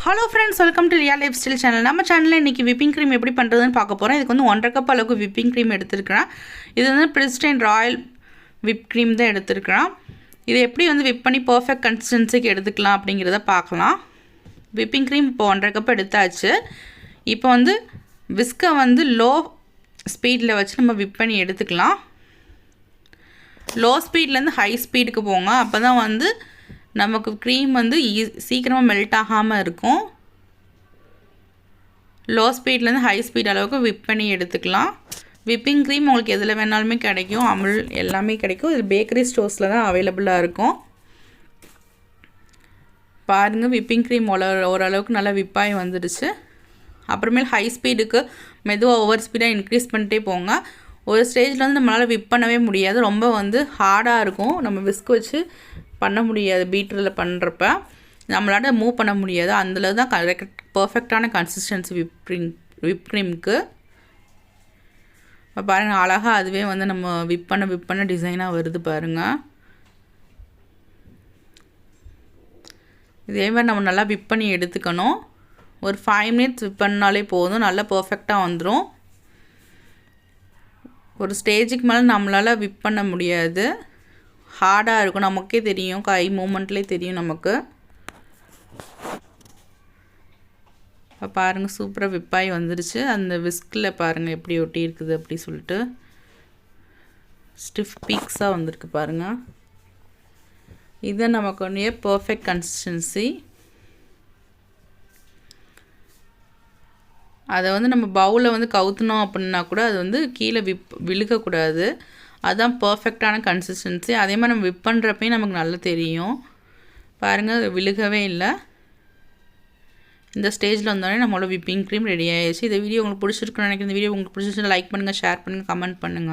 Hello friends, welcome to Riya lifestyle channel. நம்ம சேனலில் இன்றைக்கி விப்பிங் க்ரீம் எப்படி பண்ணுறதுன்னு பார்க்க போகிறோம். இதுக்கு வந்து 1.5 கப் அளவுக்கு விப்பிங் க்ரீம் எடுத்துருக்கிறேன். இது வந்து பிரிஸ்டைன் ராயல் விப் க்ரீம் தான் எடுத்துருக்கிறேன். இதை எப்படி வந்து விப் பண்ணி பர்ஃபெக்ட் கன்சிஸ்டன்சிக்கு எடுத்துக்கலாம் அப்படிங்கிறத பார்க்கலாம். விப்பிங் க்ரீம் இப்போ 1.5 கப் எடுத்தாச்சு. இப்போ வந்து விஸ்கை வந்து லோ ஸ்பீடில் வச்சு நம்ம விப் பண்ணி எடுத்துக்கலாம். லோ ஸ்பீட்லேருந்து ஹை ஸ்பீடுக்கு போங்க. அப்போ தான் வந்து நமக்கு க்ரீம் வந்து சீக்கிரமாக மெல்ட் ஆகாமல் இருக்கும். லோ ஸ்பீட்லேருந்து ஹை ஸ்பீட் அளவுக்கு விப் பண்ணி எடுத்துக்கலாம். விப்பிங் க்ரீம் உங்களுக்கு எதில் வேணாலுமே கிடைக்கும். அமுல் எல்லாமே கிடைக்கும். இது பேக்கரி ஸ்டோர்ஸில் தான் அவைலபிளாக இருக்கும். பாருங்கள், விப்பிங் க்ரீம் ஓரளவுக்கு நல்லா விப்பாகி வந்துடுச்சு. அப்புறமேல் ஹை ஸ்பீடுக்கு மெதுவாக ஓவர் ஸ்பீடாக இன்க்ரீஸ் பண்ணிட்டே போங்க. ஒரு ஸ்டேஜில் வந்து நம்மளால் விப் பண்ணவே முடியாது. ரொம்ப வந்து ஹார்டாக இருக்கும். நம்ம விஸ்க் வச்சு பண்ண முடியாது. பீட்டரில் பண்ணுறப்ப நம்மளால் மூவ் பண்ண முடியாது. அதில் தான் பர்ஃபெக்டான கன்சிஸ்டன்சி விப் க்ரீமுக்கு. இப்போ பாருங்கள், அழகாக அதுவே வந்து நம்ம விப் பண்ண டிசைனாக வருது பாருங்கள். இதே மாதிரி நம்ம நல்லா விப் பண்ணி எடுத்துக்கணும். ஒரு 5 மினிட்ஸ் விப் பண்ணாலே போதும், நல்லா பர்ஃபெக்டாக வந்துடும். ஒரு ஸ்டேஜுக்கு மேலே நம்மளால் விப் பண்ண முடியாது. ஹார்டாக இருக்கும். நமக்கே தெரியும், கை மூமெண்ட்லேயே தெரியும் நமக்கு. இப்போ பாருங்கள், சூப்பராக விப்பாகி வந்துருச்சு. அந்த விஸ்கில் பாருங்கள் எப்படி ஒட்டி இருக்குது அப்படி சொல்லிட்டு ஸ்டிஃப் பீக்ஸாக வந்திருக்கு பாருங்கள். இது நமக்கு ஒன்றே பர்ஃபெக்ட் கன்சிஸ்டன்சி. அதை வந்து நம்ம பவுலில் வந்து கவுத்துனோம் அப்படின்னா கூட அது வந்து கீழே விழுகக்கூடாது. அதுதான் பர்ஃபெக்டான கன்சிஸ்டன்சி. அதே மாதிரி நம்ம விப் பண்ணுறப்பையும் நமக்கு நல்லா தெரியும். பாருங்கள், விழுகவே இல்லை. இந்த ஸ்டேஜில் வந்தோடனே நம்மளோட விப்பிங் க்ரீம் ரெடி ஆகிடுச்சு. இந்த வீடியோ உங்களுக்கு பிடிச்சிருக்குன்னு நினைக்கிறேன். இந்த வீடியோ உங்களுக்கு பிடிச்சிருச்சுன்னா லைக் பண்ணுங்கள், ஷேர் பண்ணுங்கள், கமெண்ட் பண்ணுங்கள்.